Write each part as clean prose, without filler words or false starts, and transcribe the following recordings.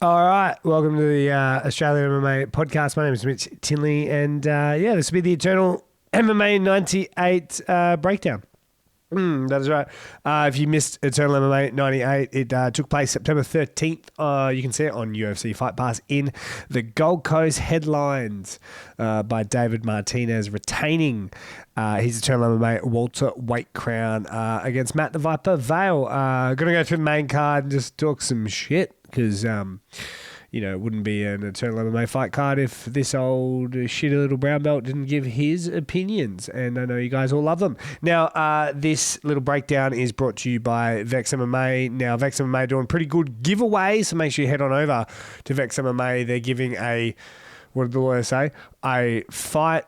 All right, welcome to the Australian MMA Podcast. My name is Mitch Tinley, and this will be the Eternal MMA 98 breakdown. That is right. If you missed Eternal MMA 98, it took place September 13th. You can see it on UFC Fight Pass in the Gold Coast. Headlines by David Martinez retaining his Eternal MMA welterweight crown against Matt the Viper Vale. Going to go through the main card and just talk some shit because, it wouldn't be an Eternal MMA fight card if this old shitty little brown belt didn't give his opinions. And I know you guys all love them. Now, this little breakdown is brought to you by Vex MMA. Now, Vex MMA are doing pretty good giveaways, so make sure you head on over to Vex MMA. They're giving what did the lawyer say? A fight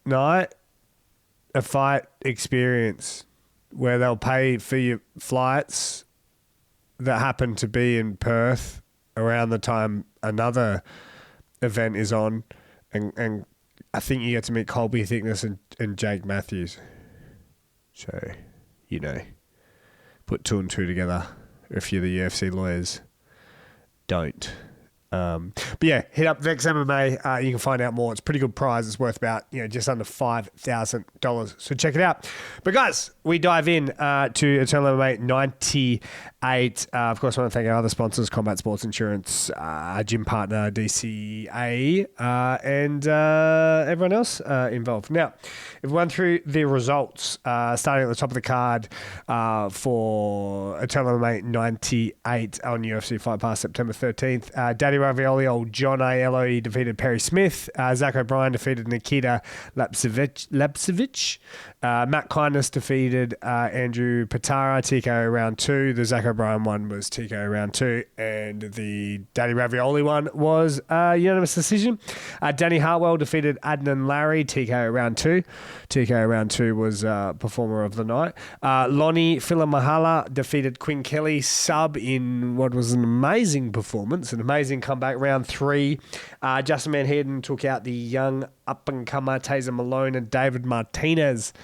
night, a fight experience where they'll pay for your flights that happen to be in Perth around the time another event is on, and I think you get to meet Colby Thickness and Jake Matthews. So, put two and two together if you're the UFC lawyers. Don't. But yeah, hit up Vex MMA. You can find out more. It's a pretty good prize. It's worth about just under $5,000. So check it out. But guys, we dive in to Eternal MMA 98. Of course, I want to thank our other sponsors: Combat Sports Insurance, Gym Partner, DCA, and everyone else involved. Now, if we run through the results, starting at the top of the card for Eternal MMA 98 on UFC Fight Pass September 13th. Daddy Ravioli, old John Aiello, he defeated Perry Smith. Zach O'Brien defeated Nikita Lapsevich. Matt Kindness defeated Andrew Patara, TKO round 2. The Zach O'Brien one was TKO round 2. And the Daddy Ravioli one was unanimous decision. Danny Hartwell defeated Adnan Larry, TKO round 2. TKO round 2 was performer of the night. Lonnie Filamahala defeated Quinn Kelly, sub in what was an amazing performance, an amazing comeback. Round 3, Justin Manhattan took out the young up-and-comer Taser Malone, and David Martinez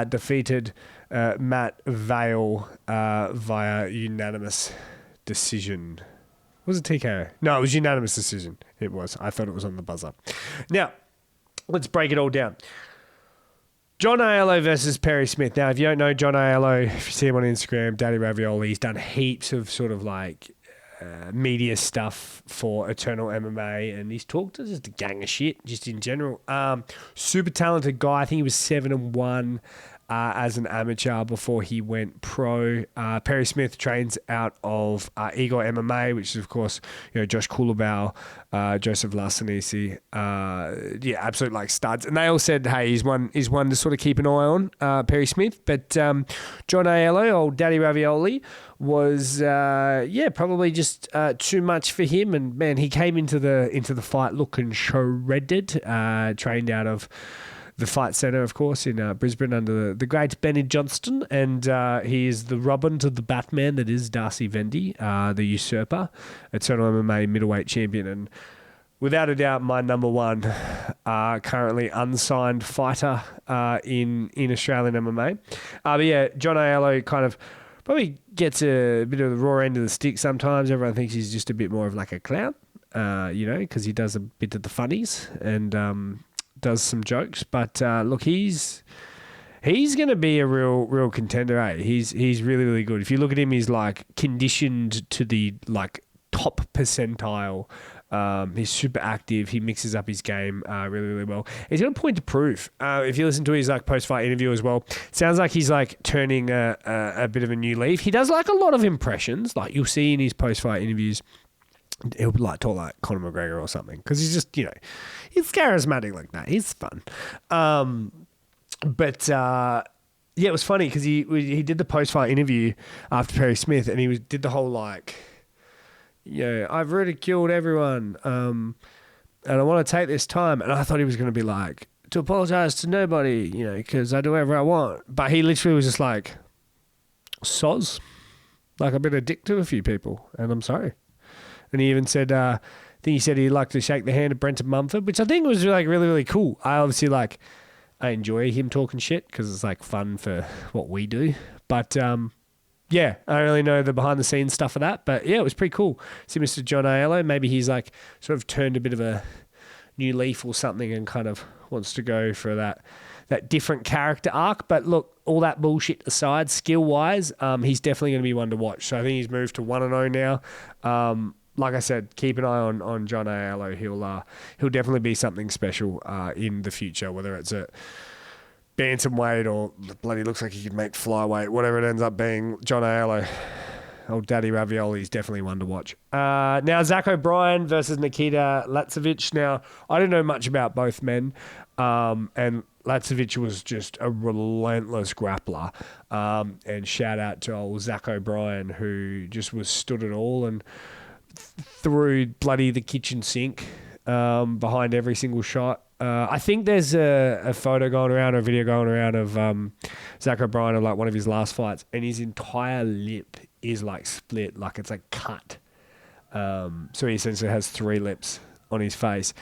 defeated Matt Vale via unanimous decision. Was it TKO? No, it was unanimous decision. It was. I thought it was on the buzzer. Now, let's break it all down. John Aiello versus Perry Smith. Now, if you don't know John Aiello, if you see him on Instagram, Daddy Ravioli, he's done heaps of sort of like media stuff for Eternal MMA, and he's talked to just a gang of shit just in general. Super talented guy. I think he was 7-1 as an amateur before he went pro. Perry Smith trains out of Igor MMA, which is of course Josh Kulabau, Joseph Lassanisi, absolute like studs. And they all said, hey, he's one to sort of keep an eye on, Perry Smith. But John Aiello, old Daddy Ravioli, was probably just too much for him. And man, he came into the fight looking shredded. Trained out of the Fight Centre, of course, in Brisbane under the great Benny Johnston. And he is the Robin to the Batman that is Darcy Vendy, the usurper, Eternal MMA middleweight champion. And without a doubt, my number one currently unsigned fighter in Australian MMA. But yeah, John Aiello kind of probably gets a bit of the raw end of the stick sometimes. Everyone thinks he's just a bit more of like a clown, because he does a bit of the funnies and does some jokes. But look, he's going to be a real contender. Eh? He's really, really good. If you look at him, he's like conditioned to the like top percentile. He's super active. He mixes up his game really, really well. He's got a point to prove. If you listen to his like post-fight interview as well, sounds like he's like turning a bit of a new leaf. He does like a lot of impressions. Like you'll see in his post-fight interviews, he'll like talk like Conor McGregor or something because he's just he's charismatic like that. He's fun. It was funny because he did the post-fight interview after Perry Smith, and he did the whole like, I've ridiculed everyone, and I want to take this time. And I thought he was going to be like, to apologize to nobody, because I do whatever I want. But he literally was just like, soz. Like, I've been a dick to a few people, and I'm sorry. And he even said, I think he said he'd like to shake the hand of Brenton Mumford, which I think was like really, really cool. I obviously I enjoy him talking shit because it's like fun for what we do. But yeah, I don't really know the behind the scenes stuff of that, but yeah, it was pretty cool. See Mr. John Aiello, maybe he's like sort of turned a bit of a new leaf or something and kind of wants to go for that different character arc. But look, all that bullshit aside, skill-wise, he's definitely going to be one to watch. So I think he's moved to 1-0 now. Like I said, keep an eye on John Aiello. He'll definitely be something special in the future, whether it's at bantamweight or bloody looks like he could make flyweight, whatever it ends up being. John Aiello, old Daddy Ravioli, is definitely one to watch. Now, Zach O'Brien versus Nikita Latsevich. Now, I didn't know much about both men, and Latsevich was just a relentless grappler. And shout out to old Zach O'Brien, who just was stood it all and threw bloody the kitchen sink behind every single shot. I think there's a photo going around or a video going around of Zach O'Brien of like one of his last fights, and his entire lip is like split, like it's like cut. So he essentially has 3 lips on his face.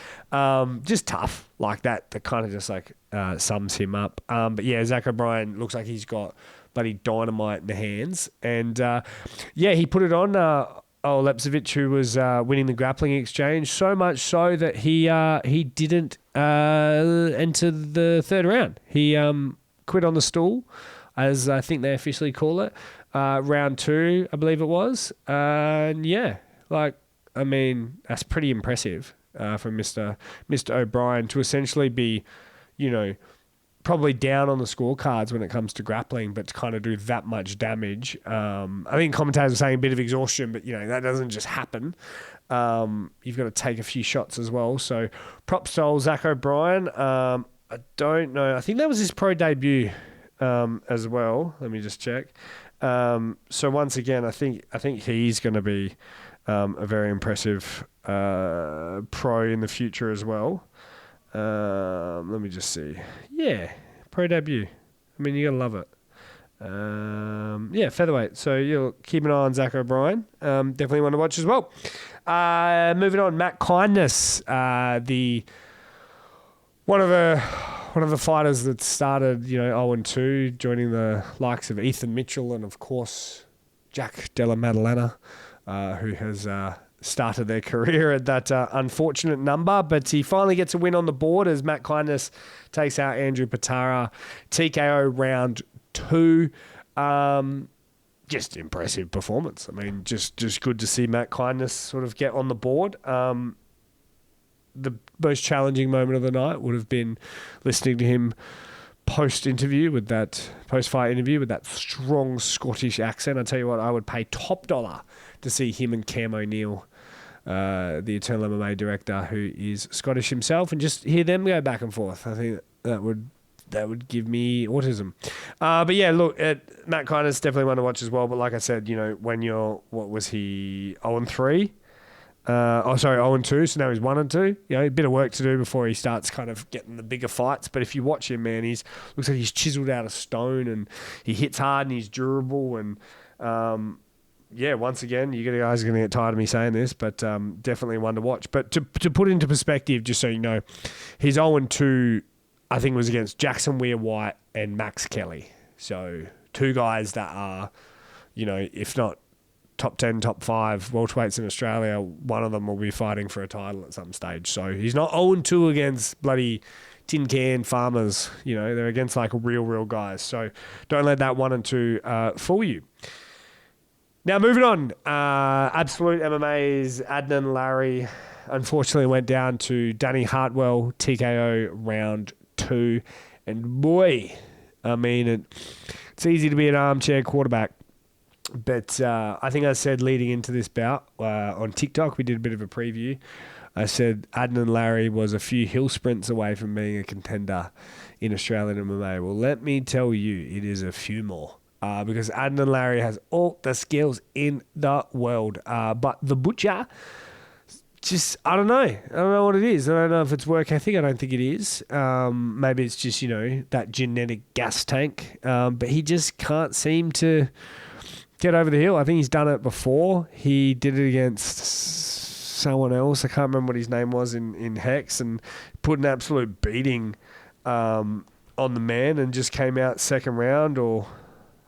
Just tough like that. That kind of just like sums him up. But yeah, Zach O'Brien looks like he's got bloody dynamite in the hands, and yeah, he put it on. Lepsevich, who was winning the grappling exchange, so much so that he didn't enter the third round. He quit on the stool, as I think they officially call it. Round 2, I believe it was. And yeah, like, I mean, that's pretty impressive from Mr. O'Brien to essentially be, you know, probably down on the scorecards when it comes to grappling, but to kind of do that much damage. I think commentators are saying a bit of exhaustion, but, you know, that doesn't just happen. You've got to take a few shots as well. So props to old Zach O'Brien. I don't know. I think that was his pro debut as well. Let me just check. So once again, I think he's going to be a very impressive pro in the future as well. Let me just see. Yeah, pro debut. I mean, you gotta love it. Yeah, featherweight. So you'll keep an eye on Zach O'Brien. Definitely one to watch as well. Moving on, Matt Kindness, one of the fighters that started, you know, 0-2, joining the likes of Ethan Mitchell and of course Jack Della Maddalena, who has started their career at that unfortunate number, but he finally gets a win on the board as Matt Kindness takes out Andrew Patara, TKO round 2. Just impressive performance. I mean, just good to see Matt Kindness sort of get on the board. The most challenging moment of the night would have been listening to him post-fight interview with that strong Scottish accent. I tell you what, I would pay top dollar to see him and Cam O'Neill, the Eternal MMA director, who is Scottish himself, and just hear them go back and forth. I think that would give me autism. But yeah, look, Matt Kindness definitely one to watch as well. But like I said, you know, when you're, what was he, 0-3? 0-2, so now he's 1-2. You know, a bit of work to do before he starts kind of getting the bigger fights. But if you watch him, man, looks like he's chiseled out of stone, and he hits hard and he's durable. And yeah, once again, you guys are going to get tired of me saying this, but definitely one to watch. But to put into perspective, just so you know, his 0-2, I think, was against Jackson Weir-White and Max Kelly. So 2 guys that are, you know, if not top 10, top 5 welterweights in Australia, one of them will be fighting for a title at some stage. So he's not 0-2 against bloody tin can farmers. You know, they're against like real guys. So don't let that 1-2 fool you. Now moving on, Absolute MMA's Adnan Larry unfortunately went down to Danny Hartwell, TKO round 2. And boy, I mean, it's easy to be an armchair quarterback. But I think I said leading into this bout on TikTok, we did a bit of a preview. I said Adnan Larry was a few hill sprints away from being a contender in Australian MMA. Well, let me tell you, it is a few more. Because Adnan Larry has all the skills in the world. But the butcher, just, I don't know. I don't know what it is. I don't know if it's work ethic. I don't think it is. Maybe it's just, you know, that genetic gas tank. But he just can't seem to get over the hill. I think he's done it before. He did it against someone else. I can't remember what his name was in Hex, and put an absolute beating on the man and just came out second round or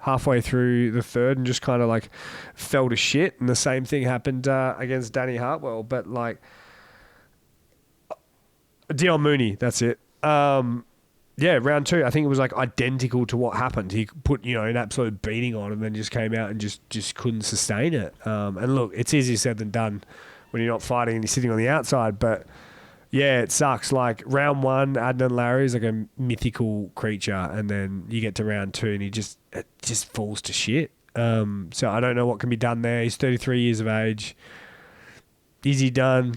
halfway through the third and just kind of like fell to shit. And the same thing happened against Danny Hartwell. But like Dion Mooney, that's it. Yeah, round 2, I think it was like identical to what happened. He put, an absolute beating on and then just came out and just couldn't sustain it. And look, it's easier said than done when you're not fighting and you're sitting on the outside. But yeah, it sucks. Like round 1, Adnan Larry's like a mythical creature. And then you get to round 2 and it just falls to shit. So I don't know what can be done there. He's 33 years of age. Is he done?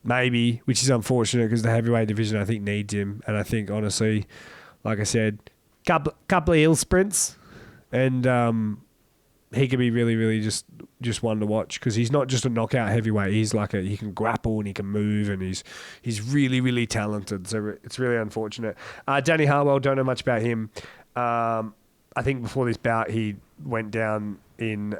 Maybe, which is unfortunate because the heavyweight division, I think, needs him. And I think, honestly, like I said, couple of hill sprints and he could be really, really just one to watch because he's not just a knockout heavyweight. He's like he can grapple and he can move and he's really, really talented. So it's really unfortunate. Danny Hartwell, don't know much about him. I think before this bout, he went down in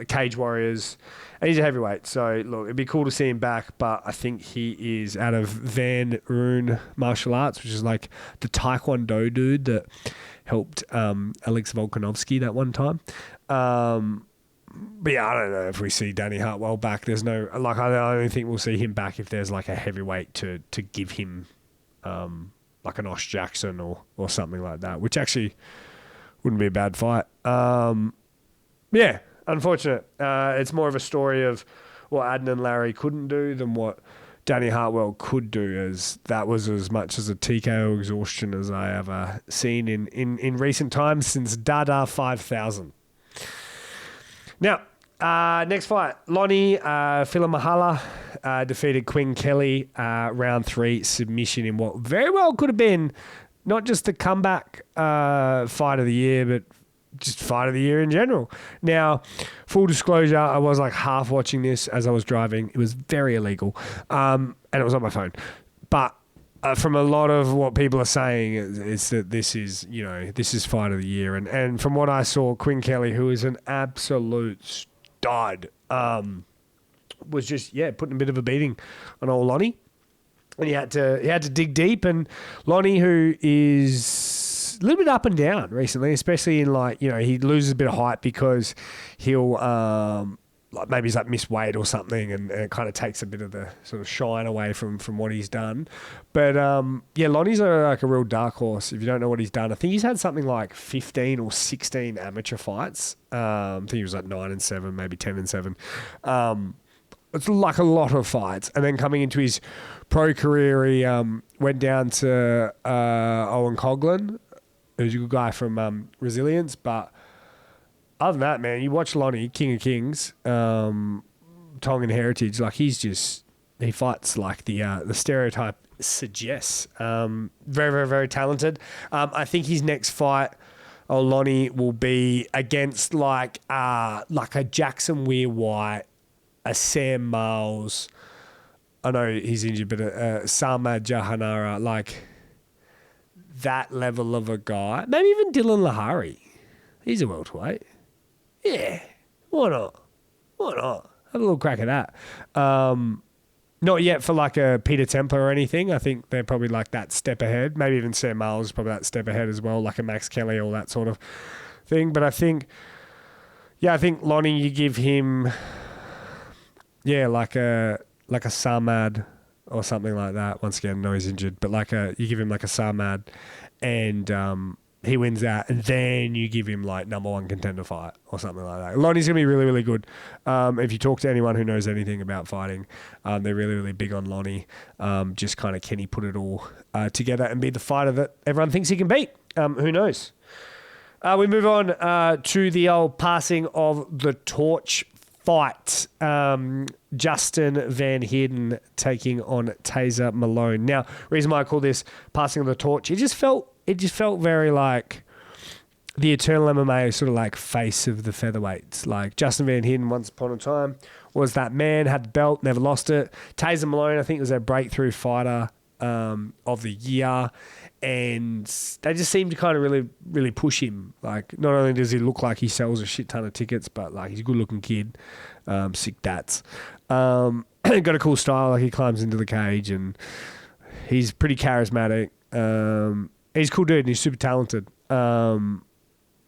Cage Warriors. And he's a heavyweight, so look, it'd be cool to see him back, but I think he is out of Van Roon Martial Arts, which is like the Taekwondo dude that helped Alex Volkanovski that one time. But yeah, I don't know if we see Danny Hartwell back. There's no, like, I don't think we'll see him back if there's like a heavyweight to give him like an Osh Jackson or something like that, which actually wouldn't be a bad fight. Yeah. Unfortunate. It's more of a story of what Adnan Larry couldn't do than what Danny Hartwell could do, as that was as much as a TKO exhaustion as I ever seen in recent times since Dada 5000. Now, next fight, Lonnie Filamahala defeated Quinn Kelly round 3 submission in what very well could have been not just the comeback fight of the year, but just fight of the year in general. Now, full disclosure, I was like half watching this as I was driving. It was very illegal. And it was on my phone. But from a lot of what people are saying is that this is fight of the year. And from what I saw, Quinn Kelly, who is an absolute stud, was just, putting a bit of a beating on old Lonnie. And he had to dig deep. And Lonnie, who is a little bit up and down recently, especially in he loses a bit of height because he'll maybe he's like missed weight or something, and it kind of takes a bit of the sort of shine away from what he's done. But Lonnie's like a real dark horse. If you don't know what he's done, I think he's had something like 15 or 16 amateur fights. I think he was like 9-7, maybe 10-7. It's like a lot of fights. And then coming into his pro career, he went down to Owen Coughlin, who's a good guy from Resilience. But other than that, man, you watch Lonnie, King of Kings, Tongan heritage, like he fights like the stereotype suggests. Very, very, very talented. I think his next fight, Lonnie, will be against like a Jackson Weir White, a Sam Miles. I know he's injured, but Samad Jahanara, like that level of a guy. Maybe even Dylan Lahari. He's a welterweight. Yeah, why not? Have a little crack at that. Not yet for like a Peter Templer or anything. I think they're probably like that step ahead. Maybe even Sam Miles is probably that step ahead as well, like a Max Kelly, all that sort of thing. But I think Lonnie, you give him, like a Samad or something like that. Once again, no, he's injured, but you give him like a Samad, and he wins that, and then you give him like number 1 contender fight or something like that. Lonnie's going to be really, really good. If you talk to anyone who knows anything about fighting, they're really, really big on Lonnie. Just kind of, can he put it all together and be the fighter that everyone thinks he can beat? Who knows? We move on to the old passing of the torch fight. Justin Van Heerden taking on Taser Malone. Now, reason why I call this passing of the torch, it just felt very like the Eternal MMA sort of like face of the featherweights. Like Justin Van Heerden once upon a time was that man, had the belt, never lost it. Taser Malone, I think, was their breakthrough fighter of the year. And they just seem to kind of really, really push him. Like, not only does he look like he sells a shit ton of tickets, but like he's a good looking kid, sick dats. Got a cool style. Like he climbs into the cage and he's pretty charismatic. He's a cool dude and he's super talented.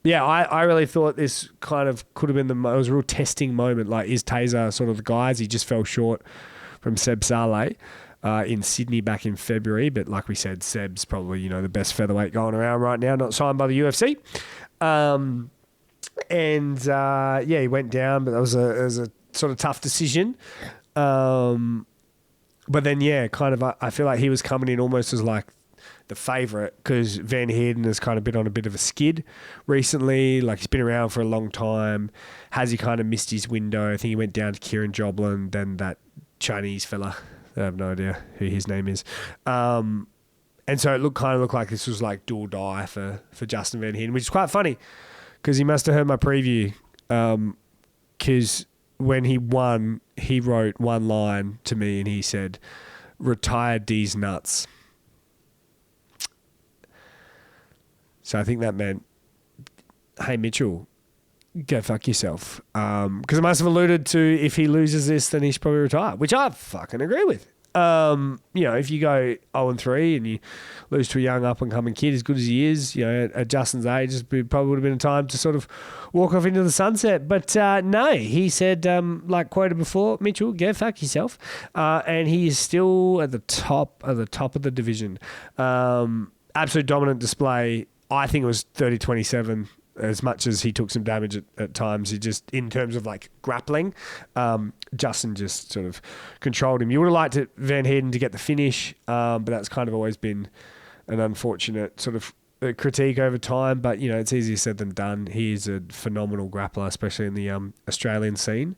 yeah, I really thought this kind of could have been it was a real testing moment. Like, is Taser sort of the guys? He just fell short from Seb Saleh in Sydney back in February. But like we said, Seb's probably, the best featherweight going around right now, not signed by the UFC. He went down, but that was a sort of tough decision. But then, I feel like he was coming in almost as like the favourite because Van Heerden has kind of been on a bit of a skid recently. Like, he's been around for a long time. Has he kind of missed his window? I think he went down to Kieran Joblin, then that Chinese fella. I have no idea who his name is. And so it looked like this was like do or die for Justin Van Heerden, which is quite funny because he must have heard my preview because when he won, he wrote one line to me and he said, "Retire D's nuts." So I think that meant, hey, Mitchell, go fuck yourself. Because I must have alluded to if he loses this, then he should probably retire, which I fucking agree with. If you go 0-3 and you lose to a young up-and-coming kid as good as he is, at Justin's age, it probably would have been a time to sort of walk off into the sunset. But no, he said, like quoted before, Mitchell, go fuck yourself. And he is still at the top of the division. Absolute dominant display. I think it was 30-27. As much as he took some damage at times, he just, in terms of like grappling, Justin just sort of controlled him. You would have liked Van Heerden to get the finish, but that's kind of always been an unfortunate sort of critique over time. But, it's easier said than done. He is a phenomenal grappler, especially in the Australian scene.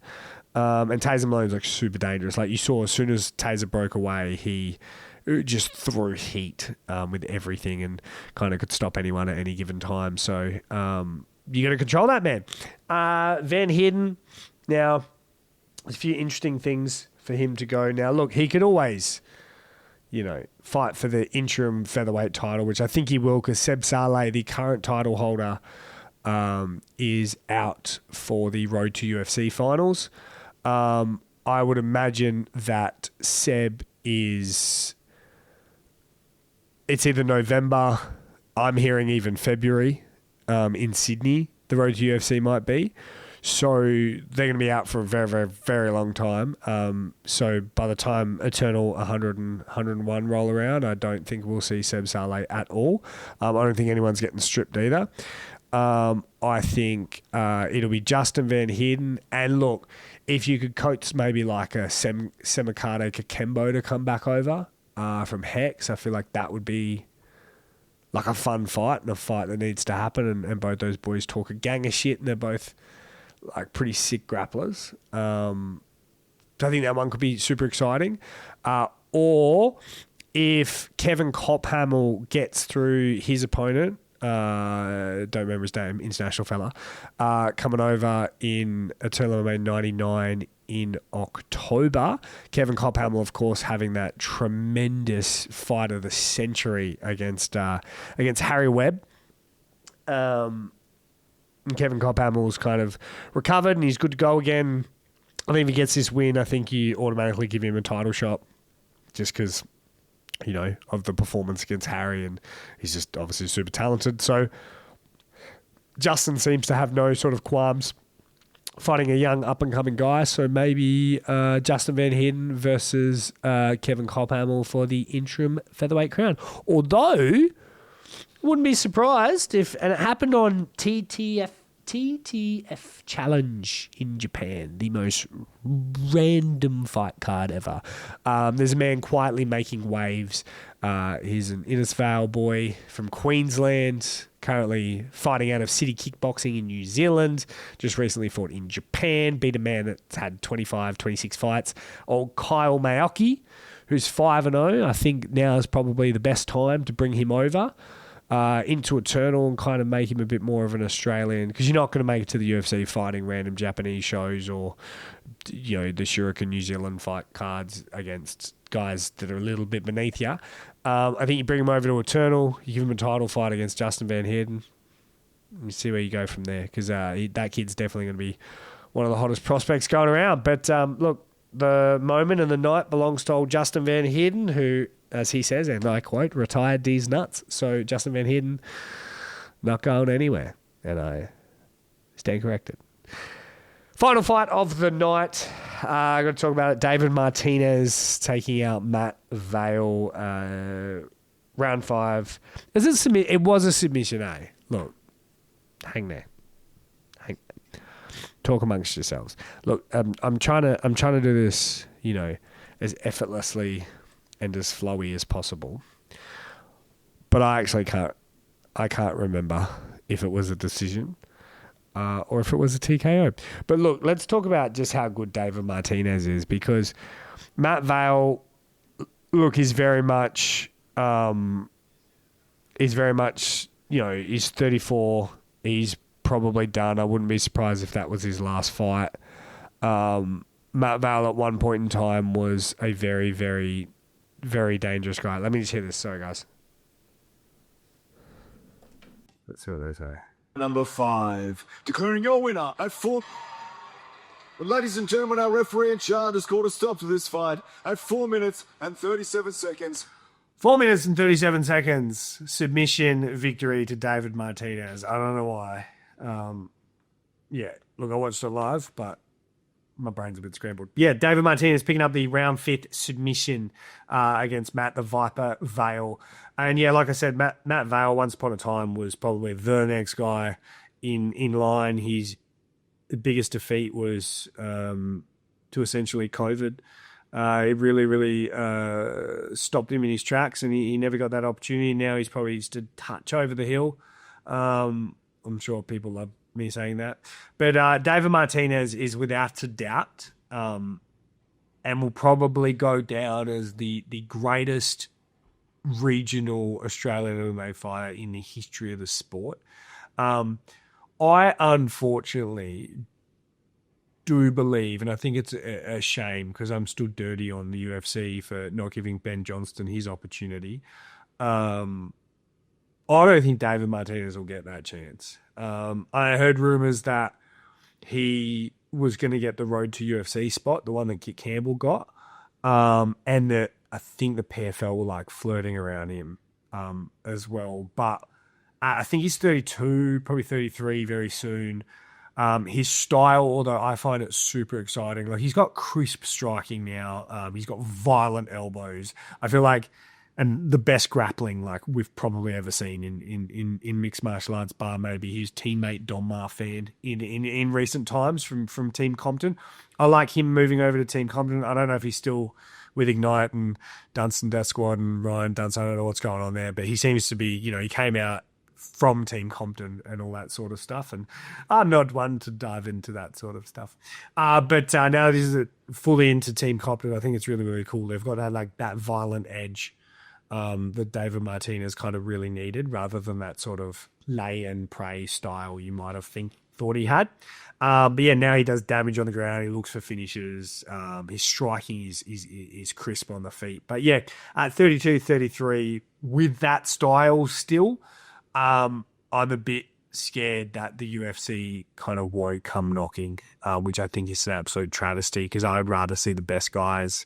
And Taser Malone's like super dangerous. Like you saw, as soon as Taser broke away, he just threw heat with everything and kind of could stop anyone at any given time. So you got to control that, man. Van Heerden, now, there's a few interesting things for him to go. Now, look, he could always, fight for the interim featherweight title, which I think he will because Seb Saleh, the current title holder, is out for the Road to UFC finals. I would imagine that Seb is... It's either November, I'm hearing even February in Sydney, the Road to UFC might be. So they're going to be out for a very, very, very long time. So by the time Eternal 100 and 101 roll around, I don't think we'll see Seb Saleh at all. I don't think anyone's getting stripped either. I think it'll be Justin Van Heerden. And look, if you could coach maybe like a Semikade Kakembo to come back over, from Hex, I feel like that would be like a fun fight and a fight that needs to happen, and both those boys talk a gang of shit and they're both like pretty sick grapplers. So I think that one could be super exciting. Or if Kevin Cophamel gets through his opponent, don't remember his name, international fella, coming over in Eternal MMA 99 in October. Kevin Cophamel, of course, having that tremendous fight of the century against Harry Webb. And Kevin Cophamel's kind of recovered and he's good to go again. I think if he gets this win, I think you automatically give him a title shot just because, of the performance against Harry, and he's just obviously super talented. So Justin seems to have no sort of qualms fighting a young up-and-coming guy, so maybe Justin Van Heerden versus Kevin Cophamel for the interim featherweight crown. Although, wouldn't be surprised if, and it happened on TTF Challenge in Japan, the most random fight card ever. There's a man quietly making waves. He's an Innisfail boy from Queensland, currently fighting out of City Kickboxing in New Zealand, just recently fought in Japan, beat a man that's had 25, 26 fights, old Kyle Maoki, who's 5-0. I think now is probably the best time to bring him over into Eternal and kind of make him a bit more of an Australian, because you're not going to make it to the UFC fighting random Japanese shows or, the Shuriken New Zealand fight cards against guys that are a little bit beneath you. I think you bring him over to Eternal, you give him a title fight against Justin Van Heerden, and you see where you go from there, because that kid's definitely going to be one of the hottest prospects going around. But look, the moment and the night belongs to old Justin Van Heerden, who, as he says, and I quote, retired D's nuts. So Justin Van Heerden not going anywhere. and I stand corrected. Final fight of the night. I got to talk about it. David Martinez taking out Matt Vale. Round 5. It was a submission, eh? Look, hang there. Talk amongst yourselves. Look, I'm trying to do this, as effortlessly and as flowy as possible. But I actually can't remember if it was a decision or if it was a TKO. But look, let's talk about just how good David Martinez is, because Matt Vale, look, is very much, he's 34. He's probably done. I wouldn't be surprised if that was his last fight. Matt Vale at one point in time was a very, very, very dangerous guy. Let me just hear this. Sorry, guys. Let's see what they say. Number 5, declaring your winner at 4. Well, ladies and gentlemen, our referee in charge has called a stop to this fight at 4 minutes and 37 seconds. 4 minutes and 37 seconds. Submission victory to David Martinez. I don't know why. Look, I watched it live, but my brain's a bit scrambled. Yeah, David Martinez picking up the round 5th submission against Matt the Viper Vale. And yeah, like I said, Matt Vale once upon a time was probably the next guy in line. His biggest defeat was to essentially COVID. It really, really stopped him in his tracks, and he never got that opportunity. Now he's probably just a touch over the hill. I'm sure people love me saying that. But David Martinez is without a doubt and will probably go down as the greatest regional Australian MMA fighter in the history of the sport. I unfortunately do believe, and I think it's a shame because I'm still dirty on the UFC for not giving Ben Johnston his opportunity. I don't think David Martinez will get that chance. I heard rumors that he was going to get the road to UFC spot, the one that Kit Campbell got, and that I think the PFL were like flirting around him as well. But I think he's 32, probably 33 very soon. His style, although I find it super exciting, like he's got crisp striking now. He's got violent elbows. I feel like, and the best grappling like we've probably ever seen in mixed martial arts, bar maybe his teammate Don Marfan in recent times from Team Compton. I like him moving over to Team Compton. I don't know if he's still with Ignite and Dunstan Death Squad and Ryan Dunstan. I don't know what's going on there, but he seems to be, he came out from Team Compton and all that sort of stuff. And I'm not one to dive into that sort of stuff. But now this is fully into Team Compton. I think it's really, really cool. They've got that violent edge that David Martinez kind of really needed, rather than that sort of lay and pray style you might have thought he had. But yeah, now he does damage on the ground. He looks for finishes. His striking is crisp on the feet. But yeah, at 32, 33, with that style still, I'm a bit scared that the UFC kind of won't come knocking, which I think is an absolute travesty, because I'd rather see the best guys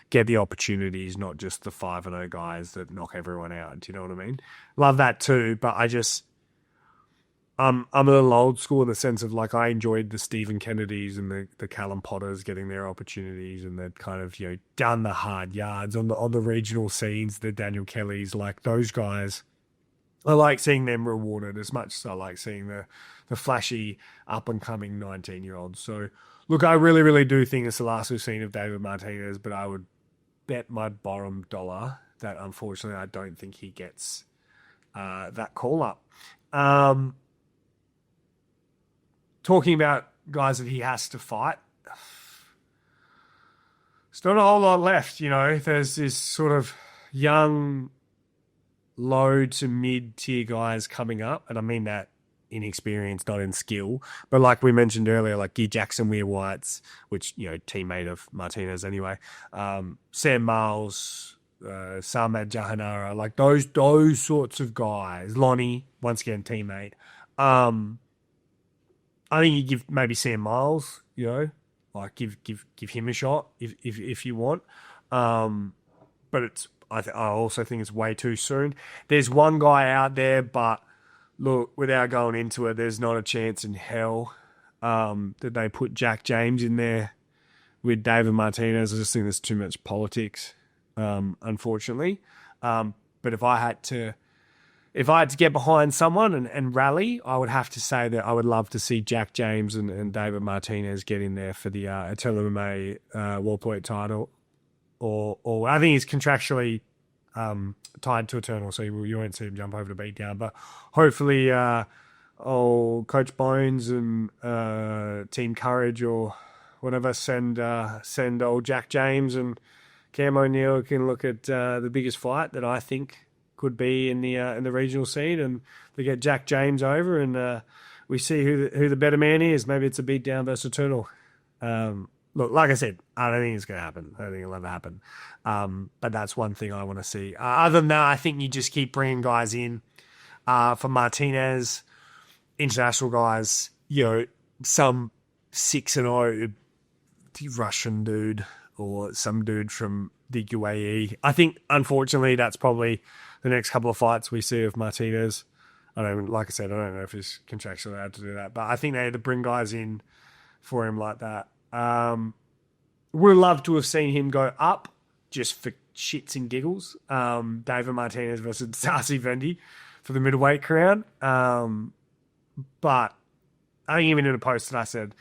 get the opportunities, not just the 5-0 guys that knock everyone out. Do you know what I mean? Love that too, but I'm a little old school in the sense of like I enjoyed the Stephen Kennedys and the Callum Potters getting their opportunities, and they've kind of done the hard yards on the regional scenes. The Daniel Kellys, like those guys, I like seeing them rewarded as much as I like seeing the flashy up and coming 19-year-olds. So look, I really, really do think it's the last we've seen of David Martinez, but I would bet my bottom dollar that unfortunately I don't think he gets that call up. Talking about guys that he has to fight, there's not a whole lot left. There's this sort of young, low to mid-tier guys coming up, and I mean that in experience, not in skill. But like we mentioned earlier, like Guy Jackson, Weir Whites, which, teammate of Martinez anyway, Sam Miles, Samad Jahanara, like those sorts of guys. Lonnie, once again, teammate. I think you give maybe Sam Miles, like give him a shot if you want. But I also think it's way too soon. There's one guy out there, but look, without going into it, there's not a chance in hell that they put Jack James in there with David Martinez. I just think there's too much politics, unfortunately. But if I had to get behind someone and rally, I would have to say that I would love to see Jack James and David Martinez get in there for the Australian MMA welterweight title. Or I think he's contractually tied to Eternal, so you won't see him jump over to beat down. But hopefully, Coach Bones and Team Courage or whatever send old Jack James and Cam O'Neill can look at the biggest fight that I think could be in the regional scene, and they get Jack James over, and we see who the better man is. Maybe it's a beat down versus Eternal. Look, like I said, I don't think it's going to happen. I don't think it'll ever happen. But that's one thing I want to see. Other than that, I think you just keep bringing guys in. For Martinez, international guys, some 6-0 Russian dude or some dude from the UAE. I think, unfortunately, that's probably the next couple of fights we see of Martinez. Like I said, I don't know if he's contractually allowed to do that, but I think they had to bring guys in for him like that. Would love to have seen him go up just for shits and giggles. David Martinez versus Darcy Vendy for the middleweight crown. But I think even in a post that I said,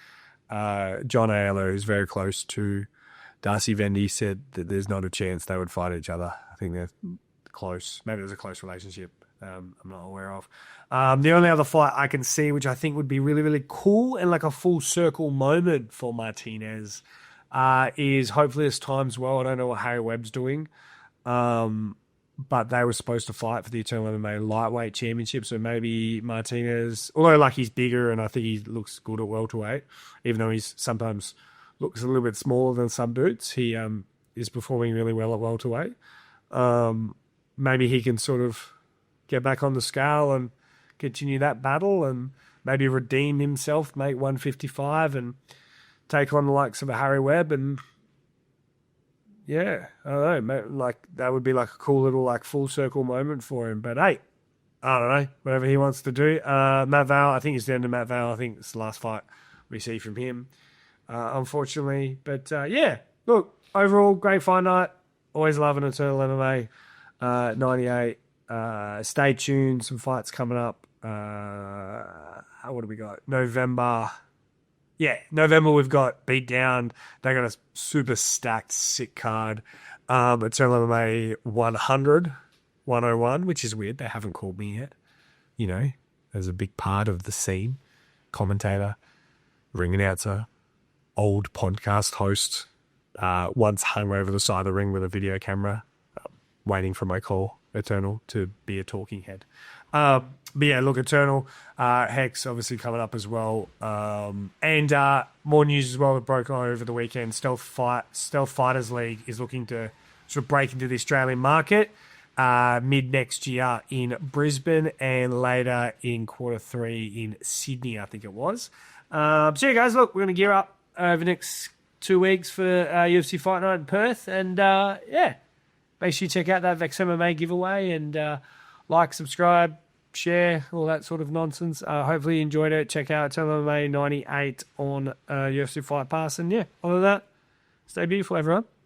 John Aiello, who's very close to Darcy Vendy, said that there's not a chance they would fight each other. I think they're close. Maybe there's a close relationship I'm not aware of. The only other fight I can see, which I think would be really, really cool and like a full circle moment for Martinez, is hopefully this time's well. I don't know what Harry Webb's doing, but they were supposed to fight for the Eternal MMA lightweight championship. So maybe Martinez, although like he's bigger and I think he looks good at welterweight, even though he's sometimes looks a little bit smaller than some dudes, he is performing really well at welterweight. Maybe he can sort of get back on the scale and continue that battle and maybe redeem himself, make 155 and take on the likes of a Harry Webb. And yeah, I don't know, like that would be like a cool little like full circle moment for him. But hey, I don't know, whatever he wants to do. Matt Val, I think it's the end of Matt Val. I think it's the last fight we see from him, unfortunately. But yeah, look, overall, great fight night. Always loving Eternal MMA 98. Stay tuned, some fights coming up. What do we got? November we've got Beat Down. They got a super stacked, sick card. Eternal MMA 101, which is weird. They haven't called me yet. As a big part of the scene. Commentator, ring announcer, old podcast host, once hung over the side of the ring with a video camera, waiting for my call. Eternal to be a talking head. But yeah, look, Eternal, Hex obviously coming up as well. And more news as well that broke over the weekend. Stealth Fighters League is looking to sort of break into the Australian market mid next year in Brisbane and later in Q3 in Sydney, I think it was. So yeah, guys, look, we're going to gear up over the next 2 weeks for UFC Fight Night in Perth. And yeah, make sure you check out that Vex MMA giveaway and like, subscribe, share, all that sort of nonsense. Hopefully you enjoyed it. Check out Eternal MMA 98 on UFC Fight Pass. And yeah, other than that, stay beautiful, everyone.